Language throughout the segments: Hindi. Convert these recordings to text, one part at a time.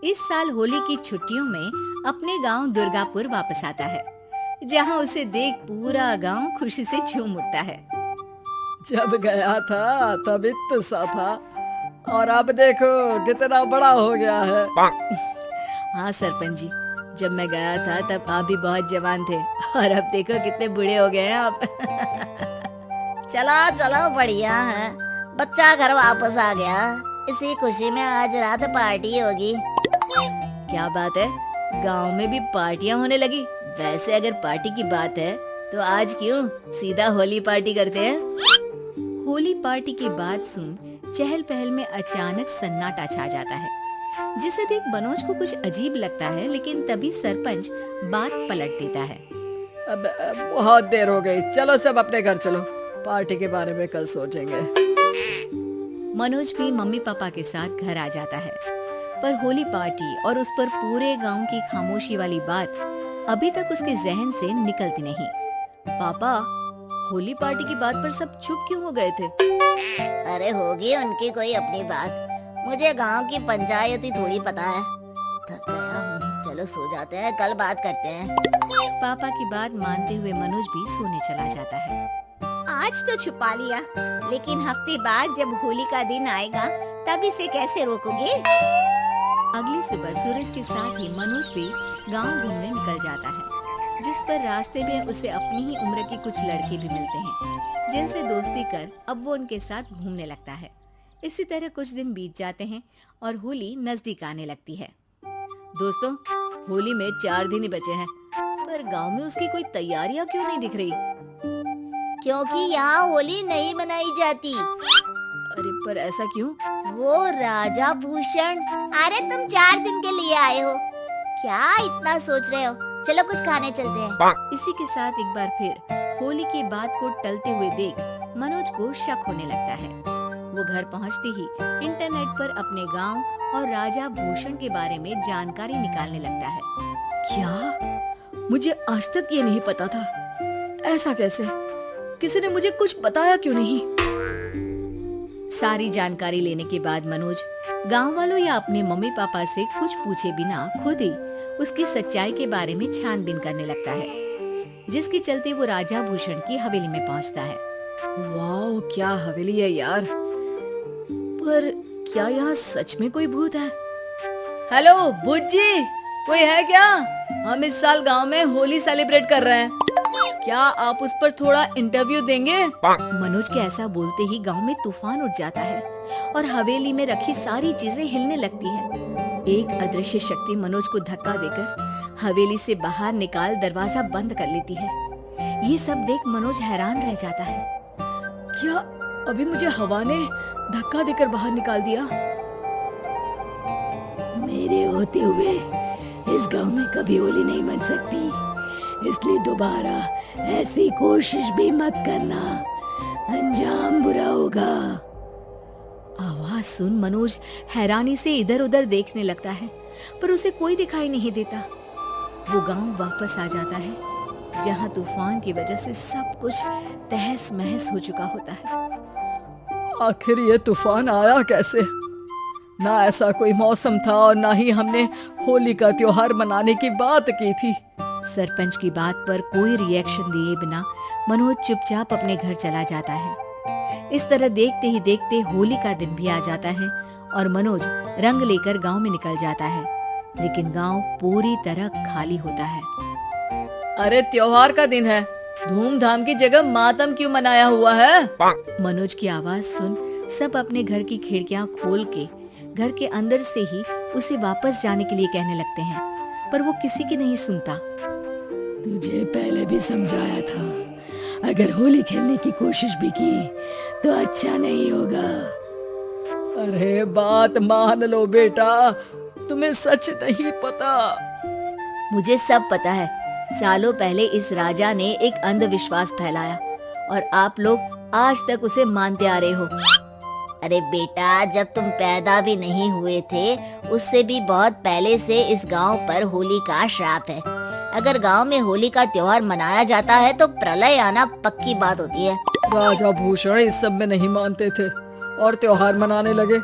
इस साल होली की छुट्टियों में अपने गांव दुर्गापुर वापस आता है, जहां उसे देख पूरा गांव खुशी से झूम उठता है। जब गया था तब इतना सा था और अब देखो कितना बड़ा हो गया है। हाँ सरपंच जी, जब मैं गया था तब आप भी बहुत जवान थे और अब देखो कितने बूढ़े हो गए हैं आप। चलो चलो बढ़िया है, बच्चा घर वापस आ गया। इसी खुशी में आज रात पार्टी होगी। क्या बात है, गांव में भी पार्टियां होने लगी। वैसे अगर पार्टी की बात है तो आज क्यों सीधा होली पार्टी करते हैं। होली पार्टी की बात सुन चहल पहल में अचानक सन्नाटा छा जाता है, जिसे देख मनोज को कुछ अजीब लगता है, लेकिन तभी सरपंच बात पलट देता है। अब बहुत देर हो गई, चलो सब अपने घर चलो, पार्टी के बारे में कल सोचेंगे। मनोज भी मम्मी पापा के साथ घर आ जाता है, पर होली पार्टी और उस पर पूरे गांव की खामोशी वाली बात अभी तक उसके जहन से निकलती नहीं। पापा, होली पार्टी की बात पर सब चुप क्यों हो गए थे? अरे होगी उनकी कोई अपनी बात, मुझे गांव की पंचायती थोड़ी पता है। थक गया हूँ, चलो सो जाते हैं, कल बात करते हैं। पापा की बात मानते हुए मनोज भी सोने चला जाता है। आज तो छुपा लिया, लेकिन हफ्ते बाद जब होली का दिन आएगा तब इसे कैसे रोकोगे? अगली सुबह सूरज के साथ ही मनोज भी गांव घूमने निकल जाता है, जिस पर रास्ते में उसे अपनी ही उम्र के कुछ लड़के भी मिलते हैं, जिनसे दोस्ती कर अब वो उनके साथ घूमने लगता है। इसी तरह कुछ दिन बीत जाते हैं और होली नजदीक आने लगती है। दोस्तों, होली में 4 दिन ही बचे हैं, पर गांव में उसकी कोई तैयारियां क्यों नहीं दिख रही? क्योंकि यहाँ होली नहीं मनाई जाती। अरे पर ऐसा क्यों? वो राजा भूषण, अरे तुम 4 दिन के लिए आए हो, क्या इतना सोच रहे हो? चलो कुछ खाने चलते हैं। इसी के साथ एक बार फिर होली की बात को टलते हुए देख मनोज को शक होने लगता है। वो घर पहुंचते ही इंटरनेट पर अपने गांव और राजा भूषण के बारे में जानकारी निकालने लगता है। क्या? मुझे आज तक ये नहीं पता था। ऐसा कैसे? किसी ने मुझे कुछ बताया क्यों नहीं? सारी जानकारी लेने के बाद मनोज गांव वालों या अपने मम्मी पापा से कुछ पूछे बिना खुद ही उसकी सच्चाई के बारे में छानबीन करने लगता है, जिसके चलते वो राजा भूषण की हवेली में पहुंचता है। वाह, क्या हवेली है यार! पर क्या यहाँ सच में कोई भूत है? हेलो भूत जी, कोई है क्या? हम इस साल गांव में होली सेलिब्रेट कर रहे हैं, क्या आप उस पर थोड़ा इंटरव्यू देंगे? मनोज के ऐसा बोलते ही गांव में तूफान उठ जाता है और हवेली में रखी सारी चीजें हिलने लगती हैं। एक अदृश्य शक्ति मनोज को धक्का देकर हवेली से बाहर निकाल दरवाजा बंद कर लेती है। ये सब देख मनोज हैरान रह जाता है। क्या अभी मुझे हवा ने धक्का देकर बाहर निकाल दिया? मेरे होते हुए इस गांव में कभी होली नहीं मन सकती, इसलिए दोबारा ऐसी कोशिश भी मत करना, अंजाम बुरा होगा। आवाज सुन मनोज हैरानी से इधर उधर देखने लगता है, पर उसे कोई दिखाई नहीं देता। वो गांव वापस आ जाता है, जहां तूफान की वजह से सब कुछ तहस महस हो चुका होता है। आखिर ये तूफान आया कैसे? ना ऐसा कोई मौसम था और ना ही हमने होली का त्योहार मनाने की बात की थी। सरपंच की बात पर कोई रिएक्शन दिए बिना मनोज चुपचाप अपने घर चला जाता है। इस तरह देखते ही देखते होली का दिन भी आ जाता है और मनोज रंग लेकर गांव में निकल जाता है, लेकिन गांव पूरी तरह खाली होता है। अरे त्योहार का दिन है, धूमधाम की जगह मातम क्यों मनाया हुआ है? मनोज की आवाज सुन सब अपने घर की खिड़कियां खोल के घर के अंदर से ही उसे वापस जाने के लिए कहने लगते हैं, पर वो किसी की नहीं सुनता। तुझे पहले भी समझाया था, अगर होली खेलने की कोशिश भी की तो अच्छा नहीं होगा। अरे बात मान लो बेटा, तुम्हें सच नहीं पता। मुझे सब पता है। सालों पहले इस राजा ने एक अंधविश्वास फैलाया और आप लोग आज तक उसे मानते आ रहे हो। अरे बेटा, जब तुम पैदा भी नहीं हुए थे उससे भी बहुत पहले से इस गांव पर होली का श्राप है। अगर गांव में होली का त्योहार मनाया जाता है तो प्रलय आना पक्की बात होती है। राजा भूषण इस सब में नहीं मानते थे और त्योहार मनाने लगे,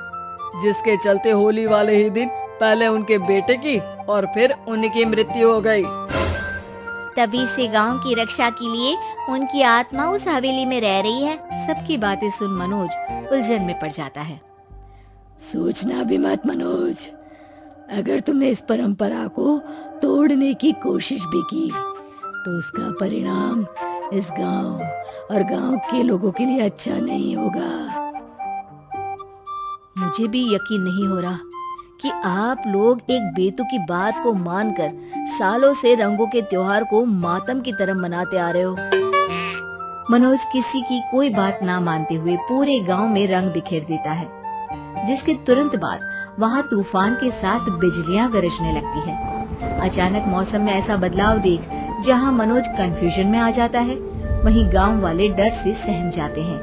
जिसके चलते होली वाले ही दिन पहले उनके बेटे की और फिर उनकी मृत्यु हो गई। तभी से गांव की रक्षा के लिए उनकी आत्मा उस हवेली में रह रही है। सबकी बातें सुन मनोज उलझन में पड़ जाता है। सोचना भी मत मनोज, अगर तुमने इस परंपरा को तोड़ने की कोशिश भी की तो उसका परिणाम इस गांव और गांव के लोगों के लिए अच्छा नहीं होगा। मुझे भी यकीन नहीं हो रहा कि आप लोग एक बेतुकी बात को मानकर सालों से रंगों के त्योहार को मातम की तरह मनाते आ रहे हो। मनोज किसी की कोई बात ना मानते हुए पूरे गांव में रंग बिखेर देता है, जिसके तुरंत बाद वहां तूफान के साथ बिजलियां गरजने लगती है। अचानक मौसम में ऐसा बदलाव देख जहां मनोज कंफ्यूजन में आ जाता है, वहीं गांव वाले डर से सहम जाते हैं।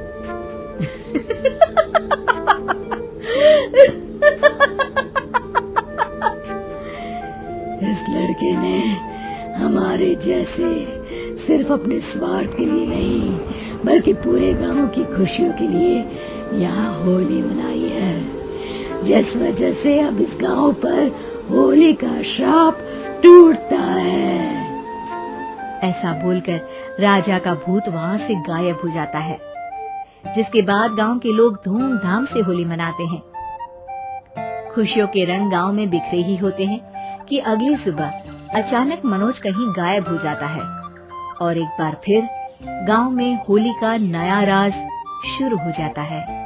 इस लड़के ने हमारे जैसे सिर्फ अपने स्वार्थ के लिए नहीं बल्कि पूरे गांव की खुशियों के लिए यहाँ होली मनाई है, जिस वजह से अब इस गांव पर होली का श्राप टूटता है। ऐसा बोलकर राजा का भूत वहां से गायब हो जाता है, जिसके बाद गांव के लोग धूमधाम से होली मनाते हैं। खुशियों के रंग गांव में बिखरे ही होते हैं कि अगली सुबह अचानक मनोज कहीं गायब हो जाता है और एक बार फिर गांव में होली का नया राज शुरू हो जाता है।